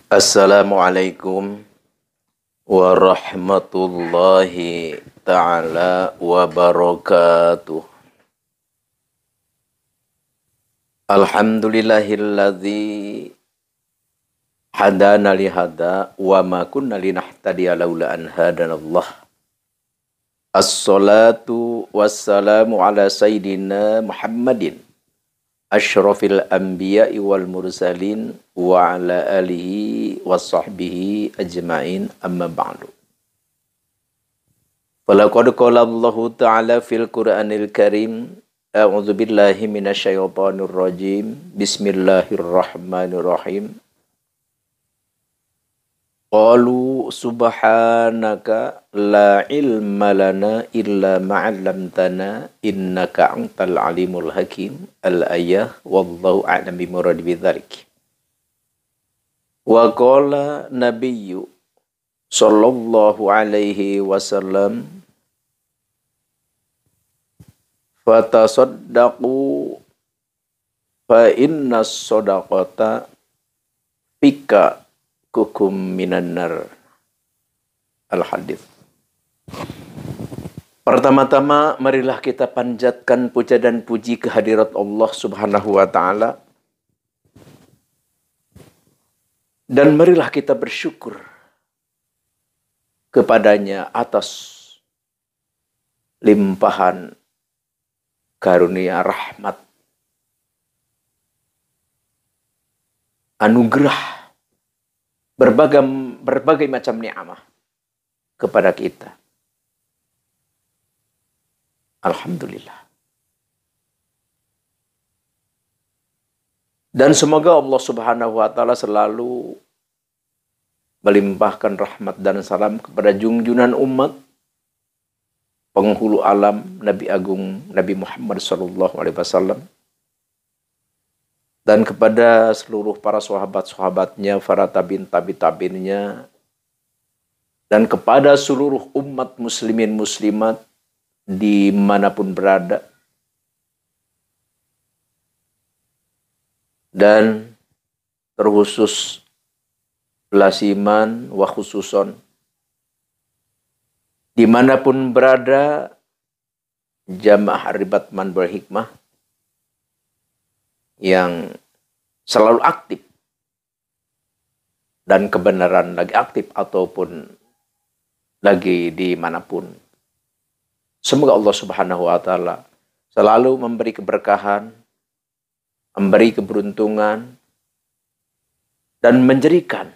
Assalamualaikum warahmatullahi ta'ala wabarakatuh. Alhamdulillahilladzi hadana lihada wa ma kunna linahtadiya laula an hadanallah. Assalatu wassalamu ala sayyidina Muhammadin asyrafil anbiya'i wal mursalin wa ala alihi wa sahbihi ajma'in amma ba'du. Falaqad qala Allahu ta'ala fil Qur'anil Karim, a'udzu billahi minasyaitonir rajim, bismillahirrahmanirrahim. Qalu subhanaka la ilma lana illa ma'allamtana innaka antal alimul hakim. Al-ayah wallahu a'lam bimurad bidzalik. Wa qala nabiyyu sallallahu alaihi wasallam fatasaddaqu fa inna sadaqata fika kukum minan nar. Al-hadits. Pertama-tama marilah kita panjatkan puja dan puji kehadirat Allah Subhanahu wa taala. Dan marilah kita bersyukur kepadanya atas limpahan karunia rahmat, anugerah, berbagai macam ni'amah kepada kita. Alhamdulillah. Dan semoga Allah Subhanahu wa taala selalu melimpahkan rahmat dan salam kepada junjunan umat, penghulu alam, Nabi Agung Nabi Muhammad sallallahu alaihi wasallam, dan kepada seluruh para sahabat-sahabatnya, para tabi'in-tabi'innya, dan kepada seluruh umat muslimin muslimat dimanapun berada. Dan terkhusus lasiman wa khususon dimanapun berada jamaah Ribat Manbar Hikmah yang selalu aktif dan kebenaran lagi aktif ataupun lagi dimanapun. Semoga Allah Subhanahu wa taala selalu memberi keberkahan, memberi keberuntungan, dan menjadikan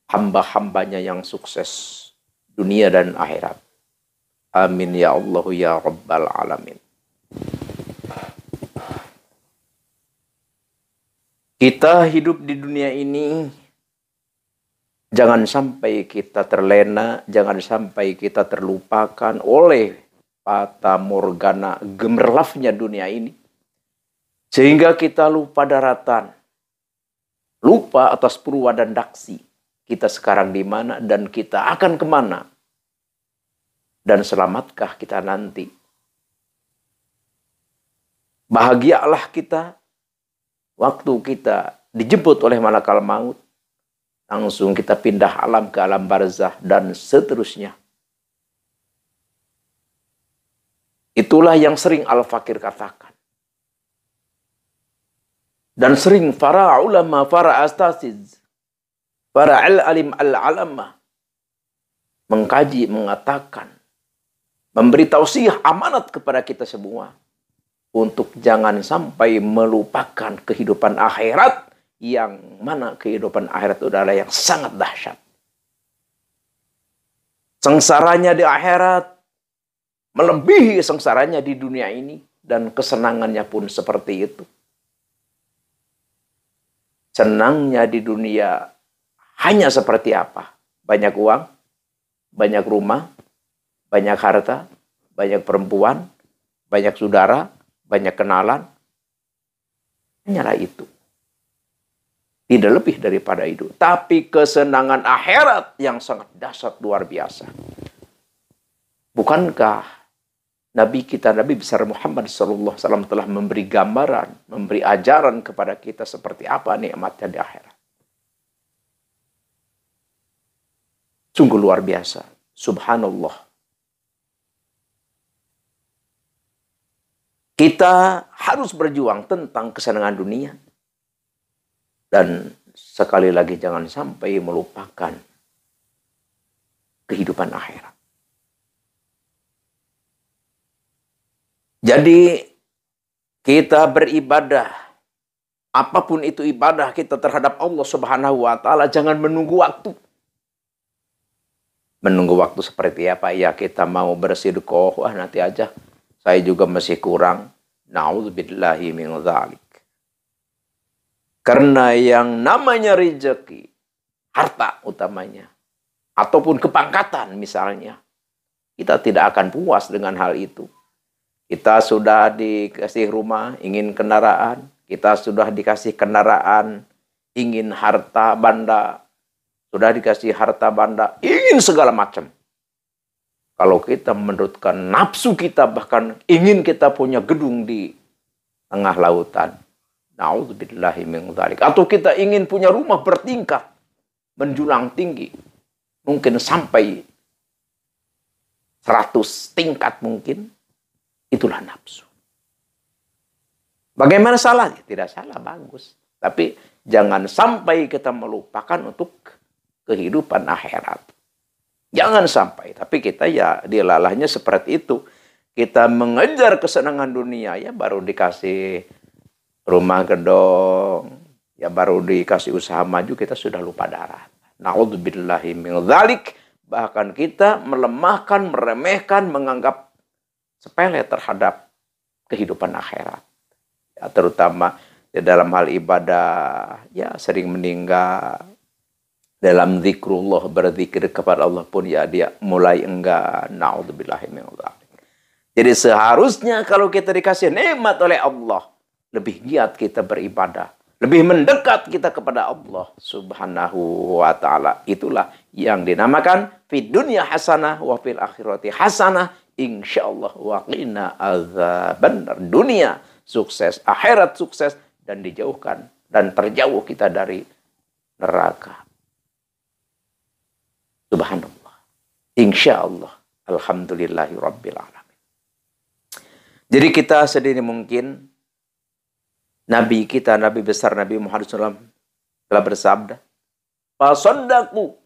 hamba-hambanya yang sukses dunia dan akhirat. Amin ya Allah ya Rabbal Alamin. Kita hidup di dunia ini, jangan sampai kita terlena, jangan sampai kita terlupakan oleh fata morgana gemerlapnya dunia ini. Sehingga kita lupa daratan, lupa atas purwa dan daksi. Kita sekarang di mana dan kita akan kemana? Dan selamatkah kita nanti? Bahagialah kita waktu kita dijemput oleh malakal maut, langsung kita pindah alam ke alam barzah dan seterusnya. Itulah yang sering Al-Fakir katakan. Dan sering para ulama, para astasiz, para al-alim al-alamah mengkaji, mengatakan, memberi tausiah amanat kepada kita semua untuk jangan sampai melupakan kehidupan akhirat, yang mana kehidupan akhirat itu adalah yang sangat dahsyat. Sengsaranya di akhirat melebihi sengsaranya di dunia ini, dan kesenangannya pun seperti itu. Senangnya di dunia hanya seperti apa? Banyak uang, banyak rumah, banyak harta, banyak perempuan, banyak saudara, banyak kenalan. Hanyalah itu. Tidak lebih daripada itu. Tapi kesenangan akhirat yang sangat dahsyat luar biasa. Bukankah Nabi kita, Nabi besar Muhammad SAW telah memberi gambaran, memberi ajaran kepada kita seperti apa nikmatnya di akhirat. Sungguh luar biasa. Subhanallah. Kita harus berjuang tentang kesenangan dunia. Dan sekali lagi jangan sampai melupakan kehidupan akhirat. Jadi kita beribadah, apapun itu ibadah kita terhadap Allah Subhanahu wa taala, jangan menunggu waktu. Menunggu waktu seperti apa? Ya kita mau bersedekah, wah nanti aja. Saya juga masih kurang. Na'udzubillahi min dzalik. Karena yang namanya rezeki, harta utamanya, ataupun kepangkatan misalnya, kita tidak akan puas dengan hal itu. Kita sudah dikasih rumah, ingin kendaraan. Kita sudah dikasih kendaraan, ingin harta benda. Sudah dikasih harta benda, ingin segala macam. Kalau kita menurutkan nafsu kita, bahkan ingin kita punya gedung di tengah lautan. Na'udzubillahi min dzalik. Atau kita ingin punya rumah bertingkat, menjulang tinggi. Mungkin sampai 100 tingkat mungkin. Itulah nafsu. Bagaimana salahnya? Tidak salah, bagus. Tapi jangan sampai kita melupakan untuk kehidupan akhirat. Jangan sampai. Tapi kita ya dilalahnya seperti itu. Kita mengejar kesenangan dunia, ya baru dikasih rumah gedong, ya baru dikasih usaha maju, kita sudah lupa darat. Na'udzubillahi min dzalik. Bahkan kita melemahkan, meremehkan, menganggap sepele terhadap kehidupan akhirat. Ya, terutama ya, dalam hal ibadah, ya sering meninggal. Dalam zikrullah, berzikir kepada Allah pun ya dia mulai enggak. Na'udzubillahi min dzalik. Jadi seharusnya kalau kita dikasih nikmat oleh Allah, lebih giat kita beribadah, lebih mendekat kita kepada Allah Subhanahu wa taala. Itulah yang dinamakan fid dunya hasanah wa fil akhirati hasanah insyaallah wa qina adzabannar. Dunia sukses, akhirat sukses, dan dijauhkan dan terjauh kita dari neraka. Subhanallah. Insyaallah. Alhamdulillahi rabbil alamin. Jadi kita sedini mungkin Nabi kita, Nabi besar Nabi Muhammad SAW telah bersabda, "Fasaddaku."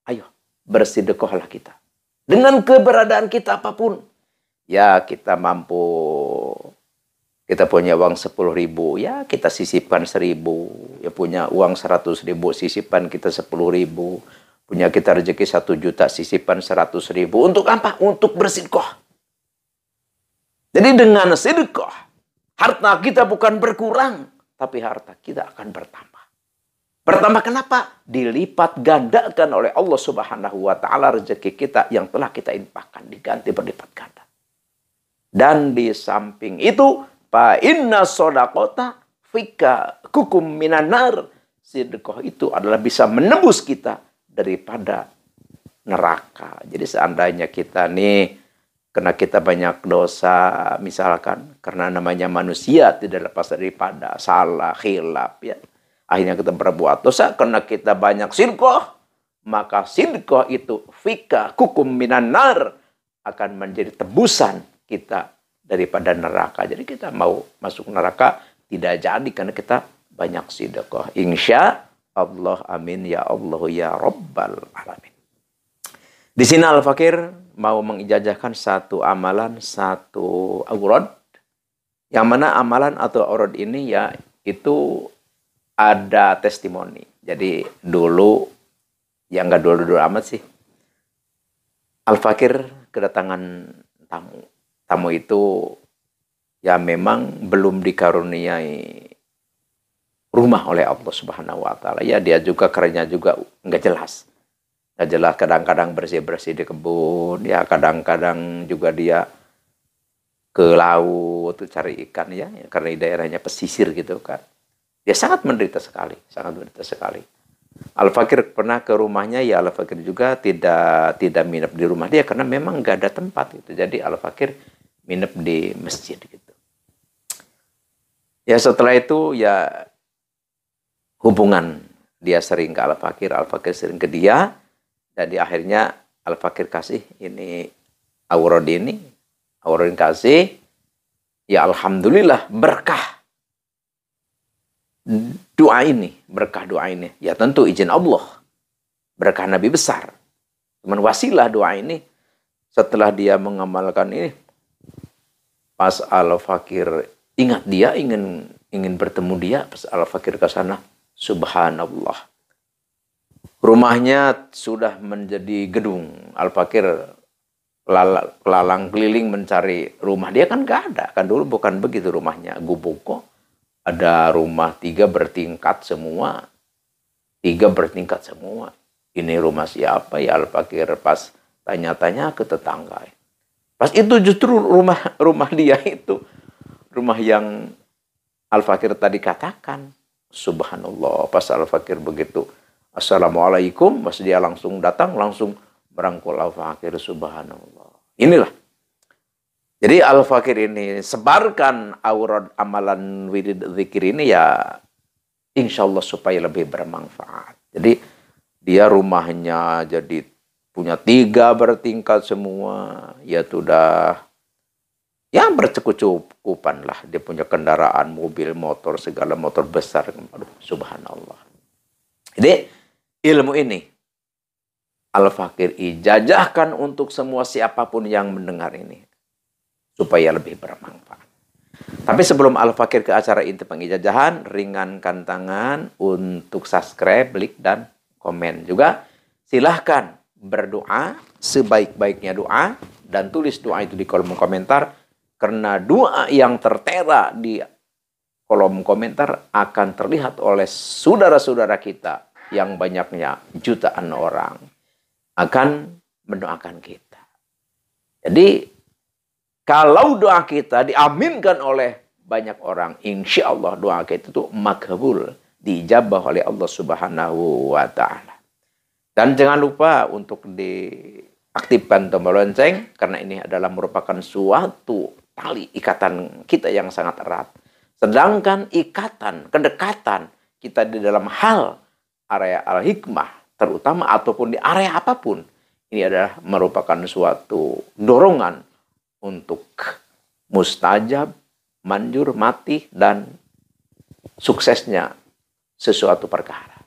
Ayo, bersedekahlah kita. Dengan keberadaan kita apapun. Ya, kita mampu, kita punya uang 10.000, ya kita sisipkan 1.000. Ya punya uang 100.000, sisipkan kita 10.000. Punya kita rezeki 1 juta, sisipkan 100.000. Untuk apa? Untuk bersedekah. Jadi dengan sedekah, harta kita bukan berkurang, tapi harta kita akan bertambah. Bertambah kenapa? Dilipat gandakan oleh Allah Subhanahu wa taala rezeki kita yang telah kita infakkan, diganti berlipat ganda. Dan di samping itu, fa inna shadaqata fika kukum minan nar. Sedekah itu adalah bisa menebus kita daripada neraka. Jadi seandainya kita nih, karena kita banyak dosa, misalkan karena namanya manusia tidak lepas daripada salah, khilaf, ya. Akhirnya kita berbuat dosa karena kita banyak sedekah, maka sedekah itu fika kukum minan nar akan menjadi tebusan kita daripada neraka. Jadi kita mau masuk neraka tidak jadi karena kita banyak sedekah. Insya Allah, amin ya Allah ya Rabbal alamin. Di sini Al-Fakir mau mengijazahkan satu amalan, satu aurad. Yang mana amalan atau aurad ini ya itu ada testimoni. Jadi dulu, ya enggak dulu-dulu amat sih, Al-Fakir kedatangan tamu. Tamu itu ya memang belum dikaruniai rumah oleh Allah Subhanahu wa taala. Ya dia juga kerennya juga enggak jelas. Enggak jelas, kadang-kadang bersih-bersih di kebun, ya kadang-kadang juga dia ke laut cari ikan ya, karena daerahnya pesisir gitu kan. Dia sangat menderita sekali, sangat menderita sekali. Al-Fakir pernah ke rumahnya, ya Al-Fakir juga tidak minap di rumah dia karena memang nggak ada tempat gitu. Jadi Al-Fakir minap di masjid gitu. Ya setelah itu ya hubungan dia sering ke Al-Fakir, Al-Fakir sering ke dia. Jadi akhirnya Al-Fakir kasih ini Aurodin kasih, ya alhamdulillah berkah doa ini, ya tentu izin Allah, berkah Nabi besar. Cuman wasilah doa ini, setelah dia mengamalkan ini, pas Al-Fakir ingat dia ingin bertemu dia, pas Al-Fakir ke sana, subhanallah, rumahnya sudah menjadi gedung. Al-Fakir lalang keliling mencari rumah dia, kan gak ada, kan dulu bukan begitu rumahnya, gubuk kok. Ada rumah 3 bertingkat semua. Ini rumah siapa ya? Al-Fakir pas tanya-tanya ke tetangga. Pas itu justru rumah dia itu, rumah yang Al-Fakir tadi katakan. Subhanallah, pas Al-Fakir begitu, assalamualaikum, pas dia langsung datang, langsung merangkul Al-Fakir, subhanallah. Inilah. Jadi Al-Fakir ini sebarkan aurad amalan wirid zikir ini ya, insya Allah supaya lebih bermanfaat. Jadi dia rumahnya jadi punya 3 bertingkat semua, ya sudah ya bercukupan lah. Dia punya kendaraan, mobil, motor, segala motor besar. Aduh, subhanallah. Jadi ilmu ini Al-Fakir ijazahkan untuk semua siapapun yang mendengar ini, supaya lebih bermanfaat. Tapi sebelum Al-Fakir ke acara inti pengijazahan, ringankan tangan untuk subscribe, like, dan komen. Juga silahkan berdoa sebaik-baiknya doa, dan tulis doa itu di kolom komentar, karena doa yang tertera di kolom komentar akan terlihat oleh saudara-saudara kita yang banyaknya jutaan orang akan mendoakan kita. Jadi kalau doa kita diaminkan oleh banyak orang, insya Allah doa kita itu makbul, diijabah oleh Allah Subhanahu wa Ta'ala. Dan jangan lupa untuk diaktifkan tombol lonceng, karena ini adalah merupakan suatu tali ikatan kita yang sangat erat. Sedangkan kedekatan kita di dalam hal area al-hikmah, terutama ataupun di area apapun, ini adalah merupakan suatu dorongan untuk mustajab, manjur, mati, dan suksesnya sesuatu perkara.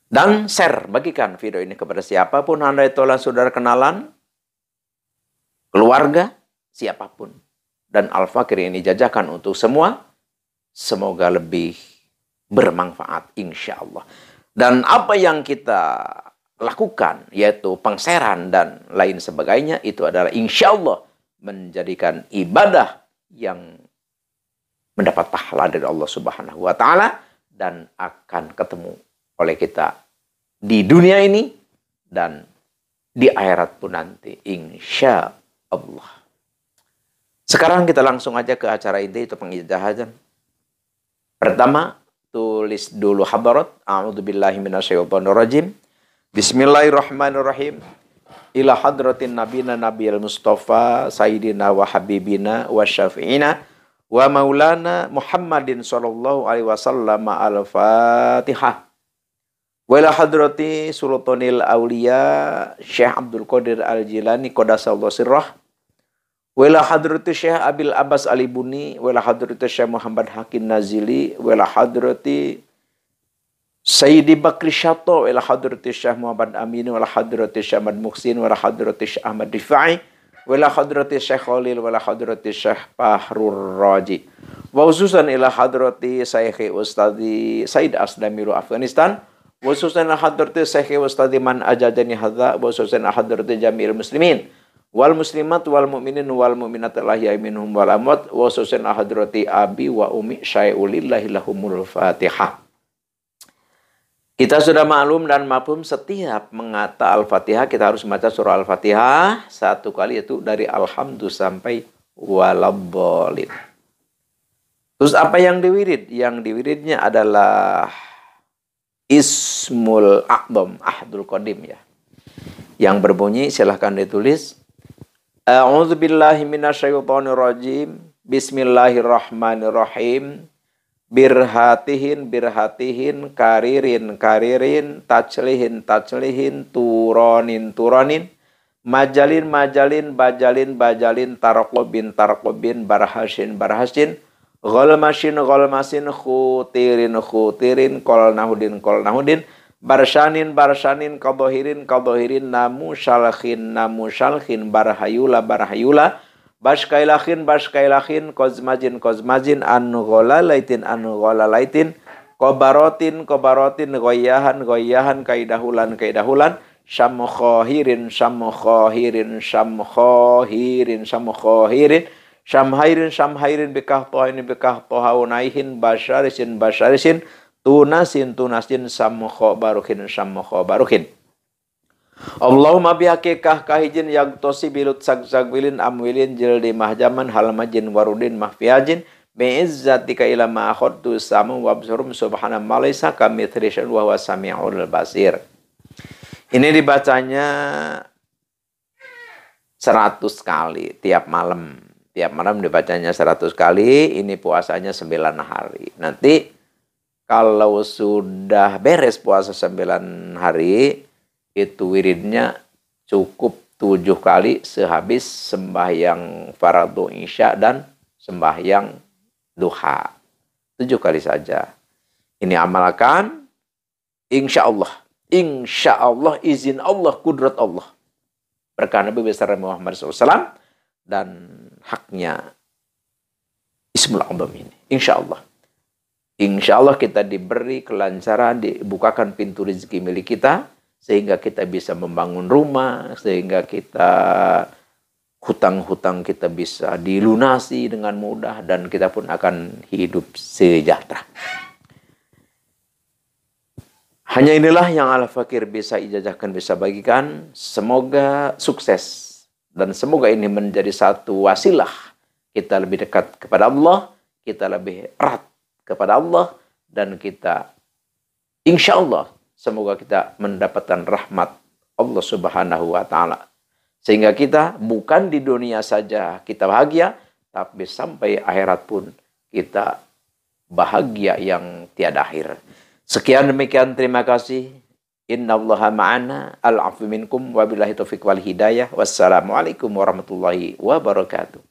Dan share, bagikan video ini kepada siapapun Anda itu adalah saudara kenalan, keluarga, siapapun. Dan Al-Fakir ini jajakan untuk semua. Semoga lebih bermanfaat, insya Allah. Dan apa yang kita lakukan, yaitu pengseran dan lain sebagainya, itu adalah insya Allah menjadikan ibadah yang mendapat pahala dari Allah Subhanahu wa Ta'ala, dan akan ketemu oleh kita di dunia ini dan di akhirat pun nanti, insya Allah. Sekarang kita langsung aja ke acara inti, itu pengijazahan. Pertama, tulis dulu hadarat. A'udzubillahi minasyaitonirrajim. Bismillahirrahmanirrahim. Ila hadratin nabina nabiyil mustafa sayyidina wa habibina wa syafi'ina wa maulana Muhammadin sallallahu alaihi wasallam. Al-Fatihah. Wa ila hadrati sultanil awliya Syekh Abdul Qadir Al-Jilani qadasallahu sirrah. Wa ila hadrati Syekh Abil Abbas Alibuni, wa ila hadrati Syekh Muhammad Hakim Nazili, wa ila hadrati Sayyidi Bakri Syato, wa ila hadrati Syekh Muhammad Amin, wa ila hadrati Syekh Ahmad Muhsin, wa ila hadrati Syekh Ahmad Rifai, wa ila hadrati Syekh Khalil, wa ila hadrati Syekh Fahrur Raji. Wa khususan ila hadrati Syekh Ustadi Said Asdamiru Afghanistan, wa khususan ila hadrati Syekh Ustadi Man Ajadani Hadza, wa khususan ila hadrati Jami'il Muslimin wal muslimat wal mu'minin wal mu'minat lahya minhum wal amwat, wa khususan ila hadrati abi wa umi syai'ulillahi lahumul Fatihah. Kita sudah maklum dan mafhum setiap mengata Al-Fatihah kita harus membaca surah Al-Fatihah 1 kali, yaitu dari Alhamdulillah sampai Waladhdallin. Terus apa yang diwirid? Yang diwiridnya adalah Ismul A'dham, Ahadul Qadim ya. Yang berbunyi, silahkan ditulis. A'udzubillahi minasyaitonirrajim. Bismillahirrahmanirrahim. birhatihin, birhatihin, karirin, karirin, tajlihin, tajlihin, turonin, turonin, majalin, majalin, bajalin, bajalin, tarqobin, tarqobin, barhasin, barhasin, ghalmasin, ghalmasin, khutirin, khutirin, kolnahudin, kolnahudin, barsanin, barsanin, kadohirin, kadohirin, namu syalkhin, namu syalkhin, barhayula, barhayula, baskailahin, baskailahin, kozmajin, kozmajin, anugholalaitin, anugholalaitin, kobarotin, kobarotin, goyahan, goyahan, kaidahulan, kaidahulan, syamkhohirin, syamkhohirin, syamkhohirin, syamkhohirin, syamhairin, syamhairin, bikah tohaini, bikah tohaunaihin, basyarisin, basyarisin, tunasin, tunasin, syamkho baruhin, syamkho baruhin. Allahumma bihakikah kahijin yagtosi bilut sagzagwilin amwilin jildi mahjaman halmajin warudin mahfiajin bi'izzatika ila ma'akhadtu samu wabsurum subhana malaysa kami trishan wa sami'ul basir. Ini dibacanya 100 kali tiap malam. Tiap malam dibacanya 100 kali. Ini puasanya 9 hari. Nanti kalau sudah beres puasa 9 hari, itu wiridnya cukup 7 kali sehabis sembahyang fardu isya dan sembahyang duha. 7 kali saja. Ini amalkan, insya Allah. Insya Allah, izin Allah, kudrat Allah. Berkah Nabi besar Muhammad SAW dan haknya Ismul A'zam ini. Insya Allah. Insya Allah kita diberi kelancaran, dibukakan pintu rezeki milik kita, sehingga kita bisa membangun rumah, sehingga kita hutang-hutang kita bisa dilunasi dengan mudah, dan kita pun akan hidup sejahtera. Hanya inilah yang Al-Fakir bisa ijazahkan, bisa bagikan. Semoga sukses. Dan semoga ini menjadi satu wasilah. Kita lebih dekat kepada Allah. Kita lebih erat kepada Allah. Dan kita, insya Allah, semoga kita mendapatkan rahmat Allah Subhanahu wa Ta'ala. Sehingga kita bukan di dunia saja kita bahagia, tapi sampai akhirat pun kita bahagia yang tiada akhir. Sekian demikian, terima kasih. Innallaha ma'ana, al-'afwu minkum, wabillahi taufiq wal hidayah. Wassalamualaikum warahmatullahi wabarakatuh.